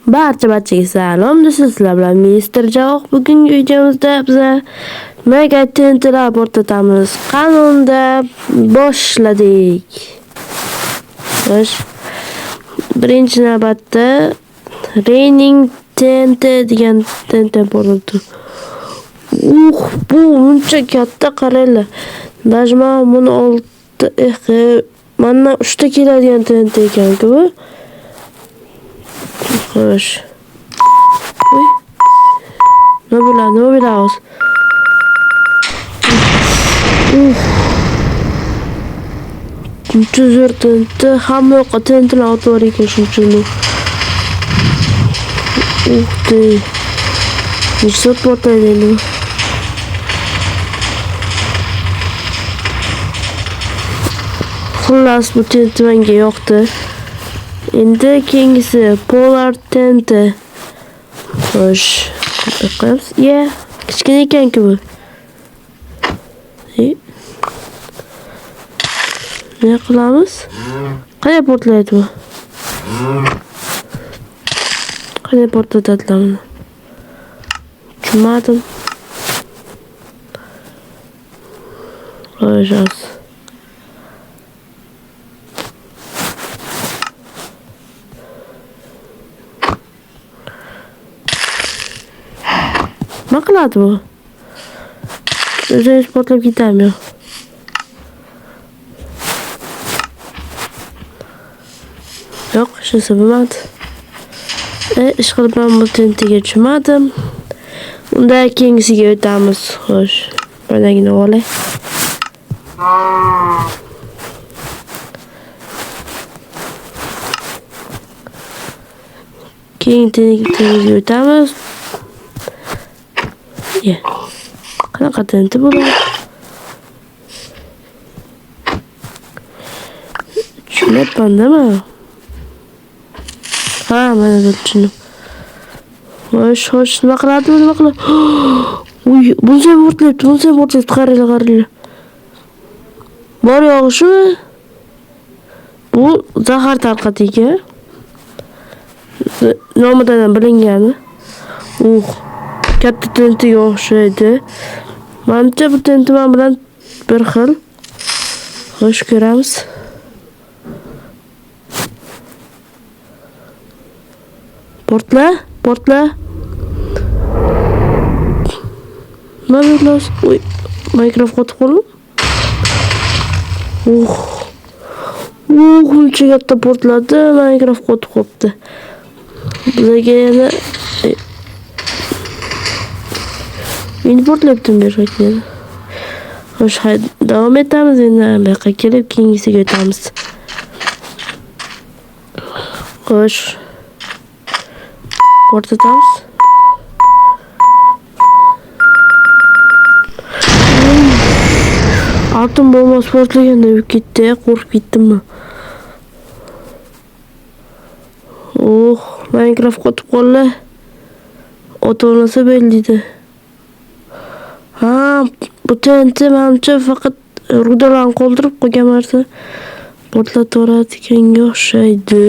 Barchaga salom. Sizlar bilan Mister Javoq. Bugungi videomizda biz mega tentlar o'rtatamiz. Qanunda boshladik. Xo'sh. Birinchi navbatda Raining Tente degan tenta bo'ldi. Bu uncha katta qaranglar. Dajma buni oldi. Mana 3 ta keladigan tenta ekan-ku bu. Xo'sh. Uy. Nima bo'ladi? Shuncha zo'r tenta, hamma yoqqa tentalar o'tib ekan shunchalik. Nechta portlaydi endi? Xullas bu tenta menga yoqdi. Endi keyingisi Polar Tente. Xo'sh, qo'yamiz. Kichkina ekan-ku bu. Ne qilamiz? Qanday portlaydi bu? Qanday portlatadilar buni? Tushunmadim. Xo'sh. Nima qiladi bu? O'zingiz portlab ketami? Yo'q, shunisi bo'lmadi. Ishqilib men bu tentaga tushmadim. Unda keyingisiga o'tamiz. Xo'sh, bunagini olay. Keyingiga o'tamiz. Qanaqa tenta bo'ladi? Tushunmayapman-da. Mana tushundim. Xo'sh, nima qiladi? Uy, buncha portlayapti. Qaranglar. Bor yog'ishmi? Bu zahar tarqatadigan. Nomidan bilingani. Katta tentaga o'xshaydi. Menimcha bu tenta men bilan bir xil. Xo'sh, ko'ramiz. Portla. Nima bo'ldi? Uy, mikrofon qotib qoldi. Uncha katta portladi, mikrofon qotib qoldi. Bizga yana endi portlayapti berishga. Xo'sh, davom etamiz endi. Bu yoqqa kelib keyingisiga o'tamiz. Xo'sh. Portlatamiz. Atom bombasi portlaganda ketdi, qo'rqib ketdimmi? Minecraft qotib qoldi. Ota-onasi belgidi. Bu tenta menimcha faqat rudalarni qoldirib qo'ygan narsa portlatib ekanga o'xshaydi.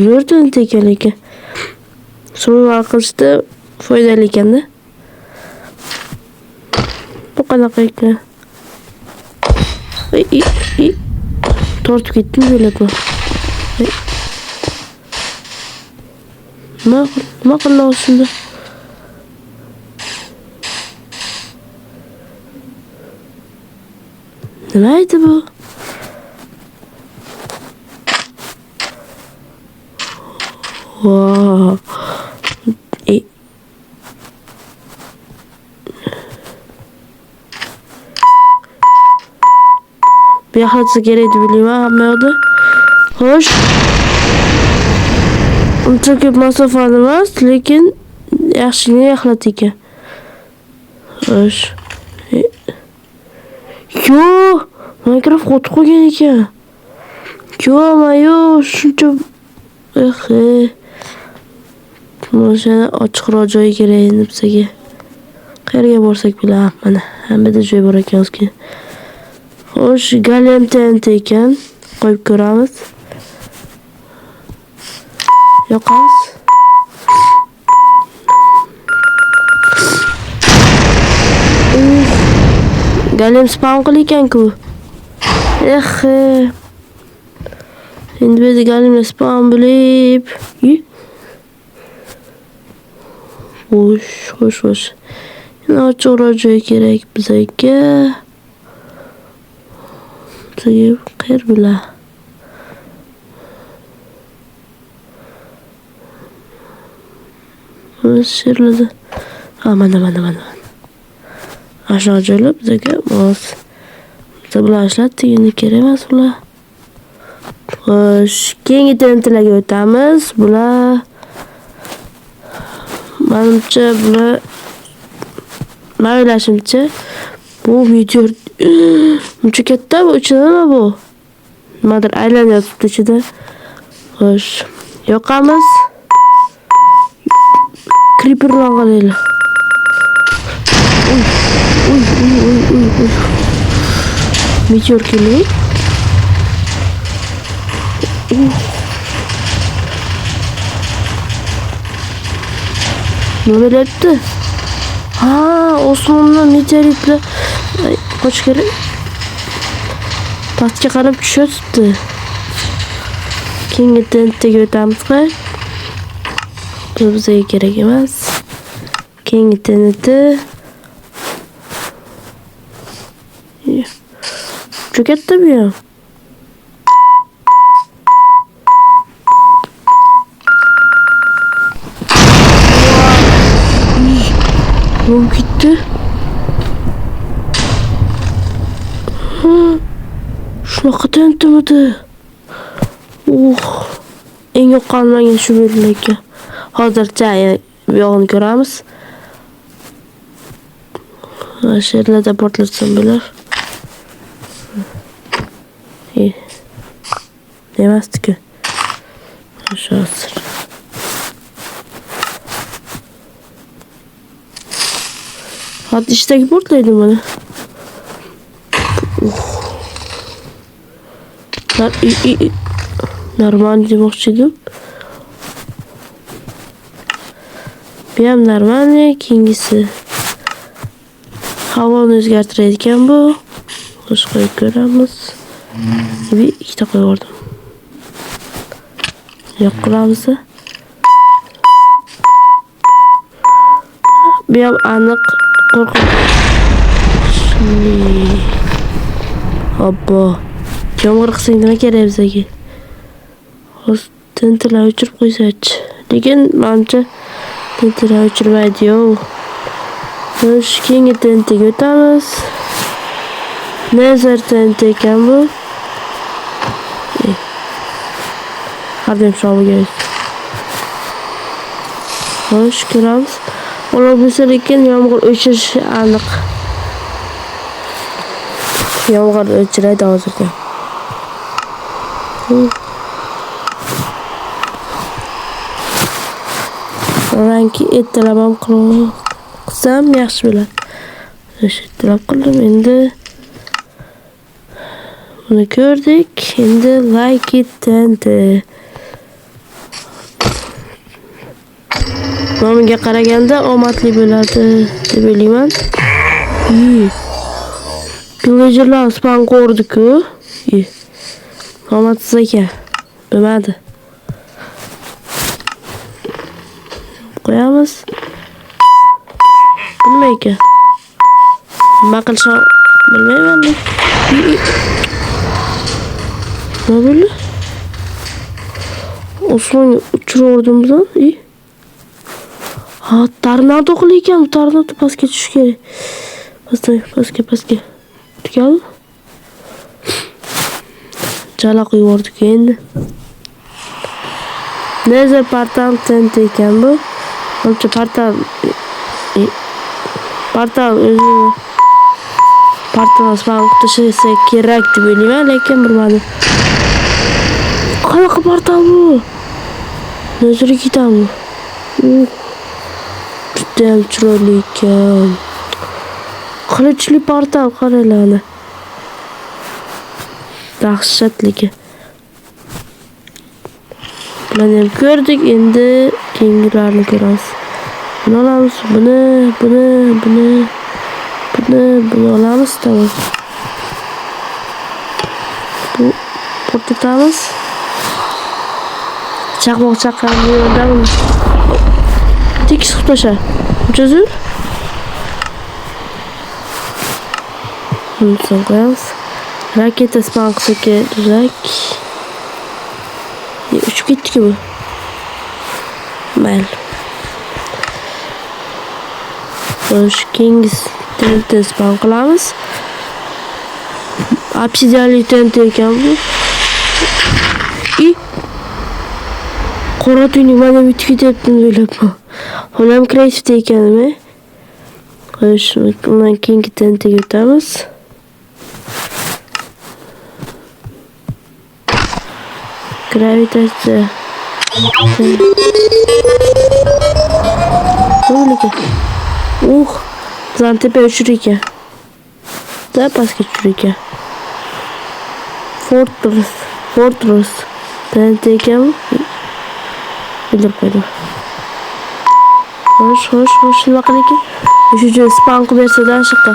Zo'r tenta ekan. Survival qilishda foydali ekan-da. Bu qanaqa ekan? Tortib ketdim bo'ladi. Nima qilamiz shunda? Nima edi bu? Wow. Bir yaxlatsa kerak deb o'ylayman hamma yoqda. Xo'sh. Uncha ko'p masofani emas, lekin yaxshigina yaxlat ekan. Xo'sh. Mikrofon qotib qolgan ekan. Shuncha Mana ochiqroq joy kerak endi bizga. Qayerga borsak bo'lardi mana. Hammada joy bor ekan o'zga. Xo'sh, galem tenta ekan. qo'yib ko'ramiz. Yoqamiz. Golem spawn qilayotgan-ku. Endi biz golemni spawn bo'lib. Xo'sh. Nochora joy kerak bizga. Qayer bilan. Sherladi. Mana. Aşağı joylab bizga mos. Biz bular ishlatdik, endi kerak emas bular. Xo'sh, keyingi tentirlarga o'tamiz. Bular menimcha bular o'ylashimcha bu video buncha katta bu ichida bu. Nimadir aylanyapti ichida. Xo'sh, yoqamiz. Creeperlar qaranglar. Uy. Meteor keldi. Ne bo'lyapti? Osmondan meteoritlar qoch kerak. Pastga qarab tushyapti. Keyingi tentga o'tamizmi? Bu bizga kerak emas. Keyingi tenti katta bu ya. Ne gitti? Shunaqa tentimidi? Eng yoqqanman shu yerlarga. Hozircha bu yog'ini ko'ramiz. Sherlarda portlatsam bo'lar. Demasdi-ku. Hozir. Hadi ishdagi portlaydi mana. Normal demoqchi edim. Bu ham normal, keyingisi havoni o'zgartiradigan bu. Xo'sh, qo'yib ko'ramiz. Bir ikkita qo'yib yubordim. Yo'q qilamiz. Bu ham aniq qo'rqib. Hoppa. Yomg'ir qilsang nima kerak bizga? Hozir tentirlar o'chirib qo'ysachi. Lekin menimcha tentirlar o'chirmaydi-yu. Xo'sh, keyingi tentiga o'tamiz. Nether tent ekan bu. Hadi şovga. Xo'sh, ko'ramiz. Olov bo'lsa lekin yomg'ir o'chirishi aniq. Yomg'ir o'chiradi hozirda. Rangi ertalab ham qilsam yaxshi bo'ladi. Ertalab qildim endi. Buni ko'rdik. Endi like it and nomiga qaraganda omadli bo'ladi deb o'ylayman. Villagerlar spawn ko'rdik-ku. Omadsiz ekan. Bilmadi. Qo'yamiz. Nima ekan? Nima qilishim bilmayman. Ne böyle? Osman uçuruyordum buradan. İyi. Tornado qilayotgan, tornado pastga tushish kerak. Pastga. Tugalmi? Chala qo'yib yubordik endi. Nether portal tent ekan bu. Menimcha portal o'zi portal spawn qilishsa kerak deb o'ylayman, lekin bilmadim. Qanaqa portal bu? Netherga ketami? Juda chiroyli ekan. Qilichli portal qaranglar. Dahshatligi. Mana ham ko'rdik, endi keyingilarni ko'ramiz. Buni olamiz, buni olamiz, tamam. Bu portlatamiz. Chaqmoq chaqqanni yordamim. Tekis qilib tasha. Cho'zur. Bunu son qo'yamiz. Raketa spanqisi kerak. Uchib ketdiki bu. Mayli. Xo'sh, keyingi tentni spanq qilamiz. Obsidianli tent ekan bu. Qora tuynuk mana bitib ketyapti o'ylabman. Xo'lam kreativ ekanmi? Xo'sh, undan keyingi tentga o'tamiz. Gravitatsiya. O'ylaka. Bizdan tepa uchur ekan. Da pastga uchur ekan. Fortress. Tent ekan. Bilib qo'ydim. Xo'sh, nima qilayki? O'sha spanq bersa-da shiqqa.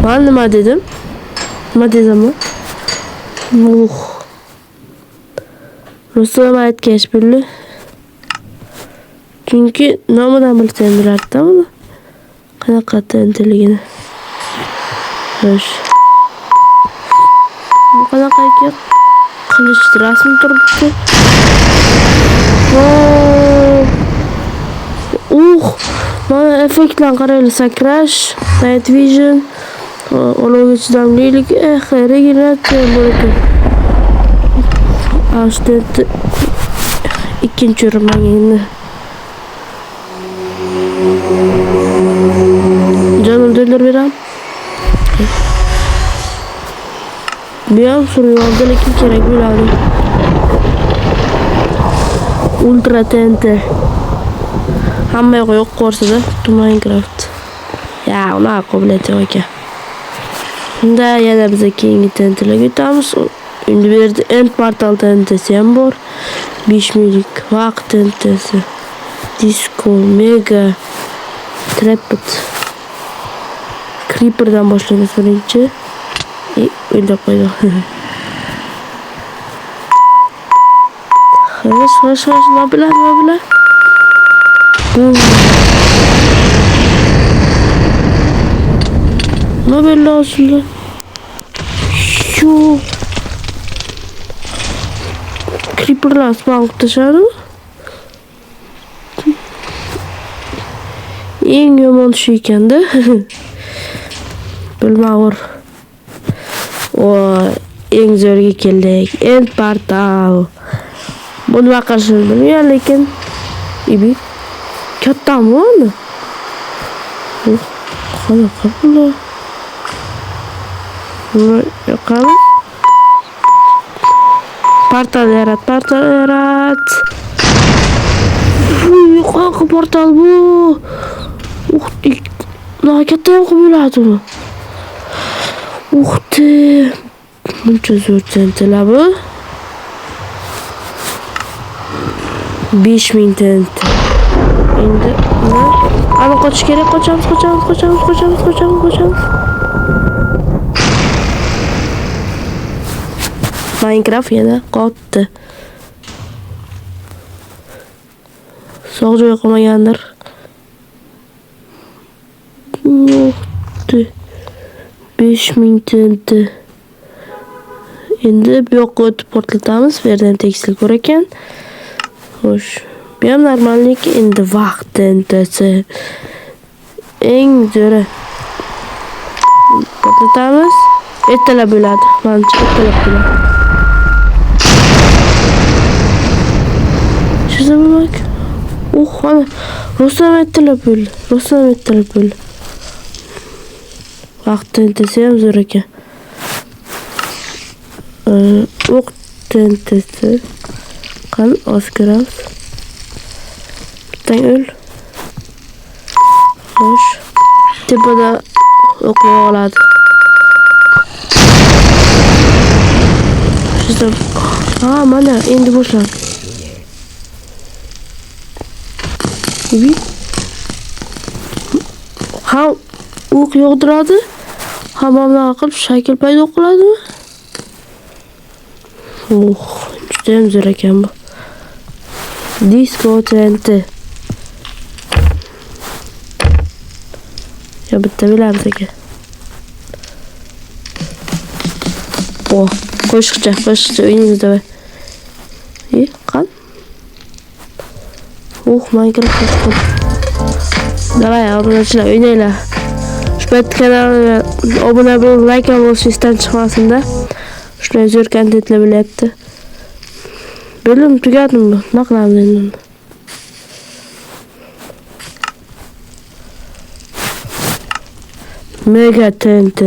Men nima dedim? Nima dedimmi? Rustam aytgach bildi. Chunki nomidan bilsam bilardi buni. Qanaqa tentligini. Xo'sh. Bu qanaqa ekan? Qilich rasm turibdi. Mana effektlarni qaraylik. Sakrash, night vision, olovga chidamlilik, regeneratsiya bo'ladi. Ashtet ikkinchi o'rinmagini. Canım döner beram. Bir an soruyordu lekin kerak bo'ladi. Ultra TNT. Hamma yo'q yo'q ko'rsada Minecraft. Ya, uni qobiliyati yo'q ekan. Shunda yana biz keyingi TNTlarga o'tamiz. Endi bu yerda end portal TNTsi ham bor. 5 minglik vaqt TNTsi. Disco, Mega, Trapit. Creeper'dan boshlaymiz birinchi. O'ylab qo'ydim. Xo'sh, nima bilan? Nima bilan aslında? Şu Creeper'lar spawn tashadi. Eng yomon shu ekanda. Bilmayman. Eng zo'riga keldik. End portal. Buni vaqashildim ya, lekin kattami uni? Qanaqa bular? Yo'qami? Portal yarat. Qanaqa portal bu? Nima katta bo'ladi bu? Buncha zo'r tentlar bu. 5000 tent. Endi ana qochish kerak. Qochamiz. Minecraft yana qotdi. Sog' joy qolmagandir. Yo'qdi. 5000 tent. Endi bu yoqqa o'tib portlatamiz. Bu yerdan tekstil bor ekan. Xo'sh, bu ham normallik. Endi vaqt tentasi. Eng zo'ri. Portlatamiz. Ertalab bo'ladi. Menimcha ertalab bo'ladi. Shu zamoq. Ana Rustam ertalab bo'ldi. Vaqt tentasi ham zo'r ekan. O'q tentasi. Qan oskaramiz. Bittang o'l. Xo'sh. Tepada o'qib oladi. Sizda mana endi boshlang. Ham o'q yog'diradi, ham bunaqa qilib shakl paydo qiladimi? Judayam zo'r ekan bu. Disco TNT. Ya bitta bilamiz ekan. Qo'shiqcha o'ynaymiz davay. Qan? Minecraft. Davay, obunachilar o'ynaylar. Shu paytda kanalga obuna bo'lib, like bosish esdan chiqmasin-da. Shunday zo'r kontentlar bo'lyapti. Bilim tugadimi? Nima qilamiz endi? Mega TNT.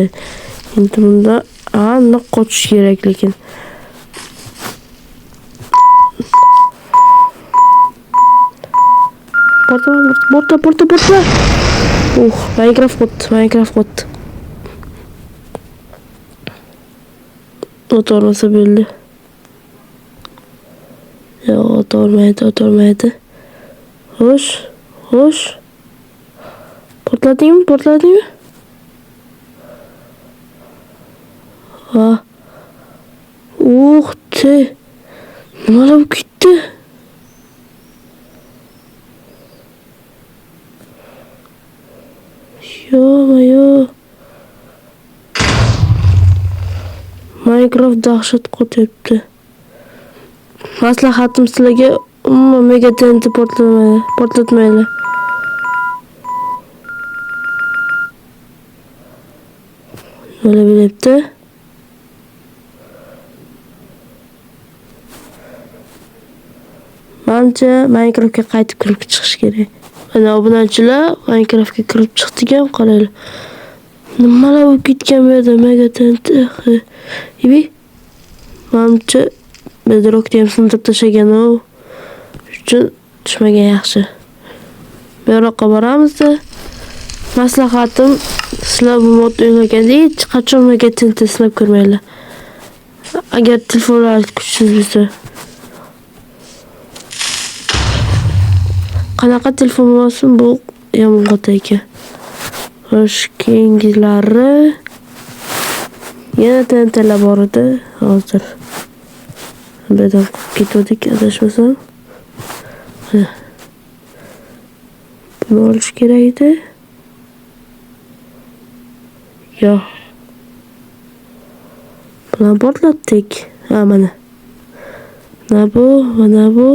Endi bunda aniq qochish kerak lekin. Porta. Minecraft qot. Otormasa bo'ldi. Yo'q, otormaydi. Xo'sh. Portladingmi? Nima bo'lib ketdi? Yo'q. Minecraft dahshat qo'tyapti. Maslahatim sizlarga mega TNT portlatmaylar. Nima bo'lyapti? Menimcha Minecraftga qaytib kirib chiqish kerak. Mana obunachilar Minecraftga kirib chiqdigan qaranglar. Nimalar bo'lib ketgan bu yerda mega TNT. Menimcha bedrockni ham sindirib tashlagan u. Uchun tushmagan yaxshi. Bu yoqqa boramiz-da. Maslahatim, sizlar bu mod o'ynaganda hech qachon mega TNT sinab ko'rmanglar. Agar telefonlaringiz kuchsiz bo'lsa. Qanaqa telefon bo'lsin, bu yomon g'ota ekan. Xo'sh, keyingilari yana TNTlar bor edi hozir. Bundan ketdik, adashmasam. Buni olish kerak edi. Yo'q. Buni portlatdik. Mana. Mana bu.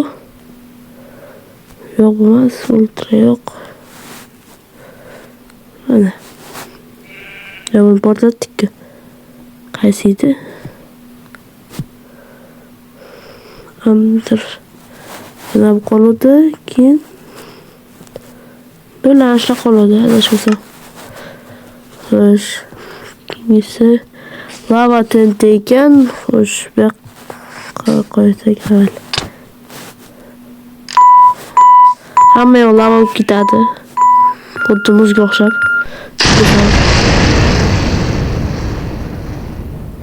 Yo'q emas, ultra yo'q. Mana. Buni portlatdik-ku. Qaysi edi? Mana bu qoldi, keyin bo'lashla qoldi, adashmasam. Xo'sh, keyingisi lava TNT ekan. Xo'sh, bu yoqqa qo'ysak avval. Hamma yoq lava bo'lib ketadi. Xuddi muzga o'xshab.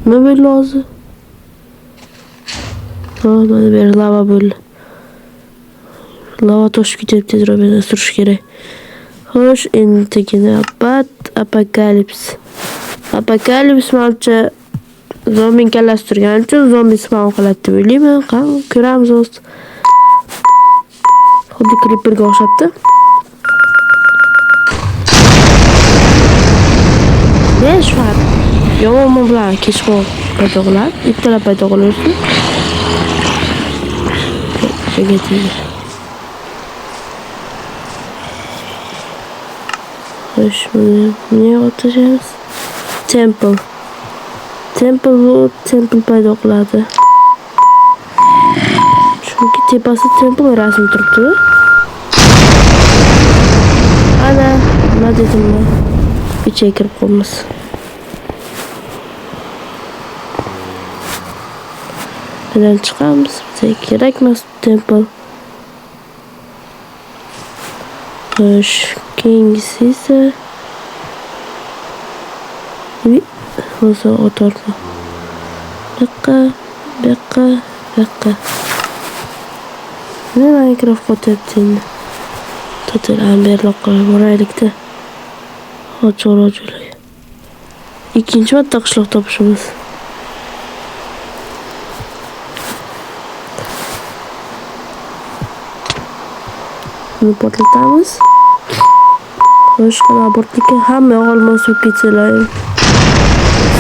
Nima bo'ldi hozir? Mana bu yer lava bo'ldi. Lava toshib ketyapti, tezroq yana surish kerak. Xo'sh, endigina apokalips. Apokalips menimcha zombi kallasi turgani uchun zombi spawn qiladi deb o'ylayman. Ko'ramiz o'zi. Xuddi creeperga o'xshabdi. Besh var. Yomon bilan kechqurun paydo qiladi. Ertalab paydo qilaversin. Chegating. Xo'sh, buni o'tishamiz. Temple paydo qiladi. Chunki tepasi temple rasm turibdi. Ana, nima dedim men? Ichiga kirib qolmas. Bundan chiqamiz. Bizga kerakmas temple. Xo'sh, keyingisi esa o'zi o'tirdi. Bekka. Ne Minecraft qo'tyapti endi. To'til amberloq qilib boraylik-da. Hozir. Ikkinchi marta qishloq topishimiz. Buni portlatamiz. Boshqa abortlikka hamma olmos bo'lib ketsalar.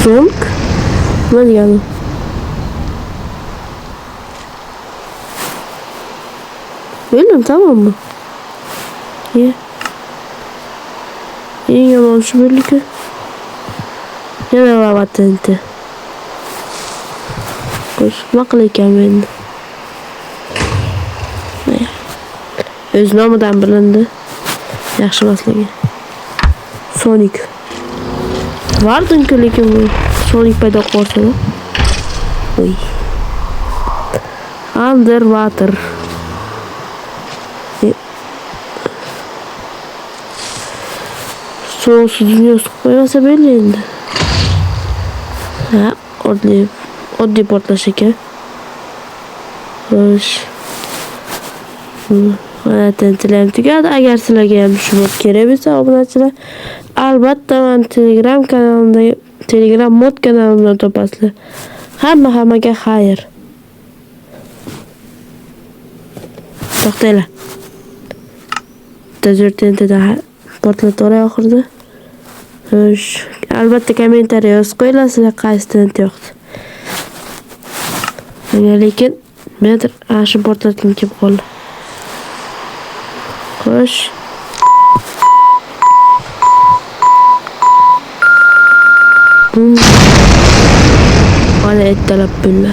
So'ng nima degani? O'lim tamommi? Eng yomon shu bo'ldiki. Yana vavatenti. Nima qilaykan endi? O'z nomidan bilindi. Yaxshi emasligi. Sonic. Vardinku lekin bu Sonic paydo qilsa. Oy. Underwater. So'ngsi dunyosi qo'yasa bo'ldi endi. Ha, oddiy portlash ekan. Xo'sh. Mana tentilam tugadi. Agar sizlarga ham shu mod kerak bo'lsa, obunachilar, albatta men Telegram mod kanalimdan topasizlar. Hammaga xayr. To'xtanglar. Tezortentida portlatoray oxirida. Xo'sh, albatta kommentariy yozib qo'yinglar, sizlar qaysi tent yoqdi. Lekin men shu portlatgim kelib qoldi. Xo'sh. Mana ertalab bulla.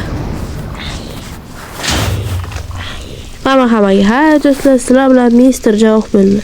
Hammaga do'stlar, sizlar bilan Mister Javob bo'ldi.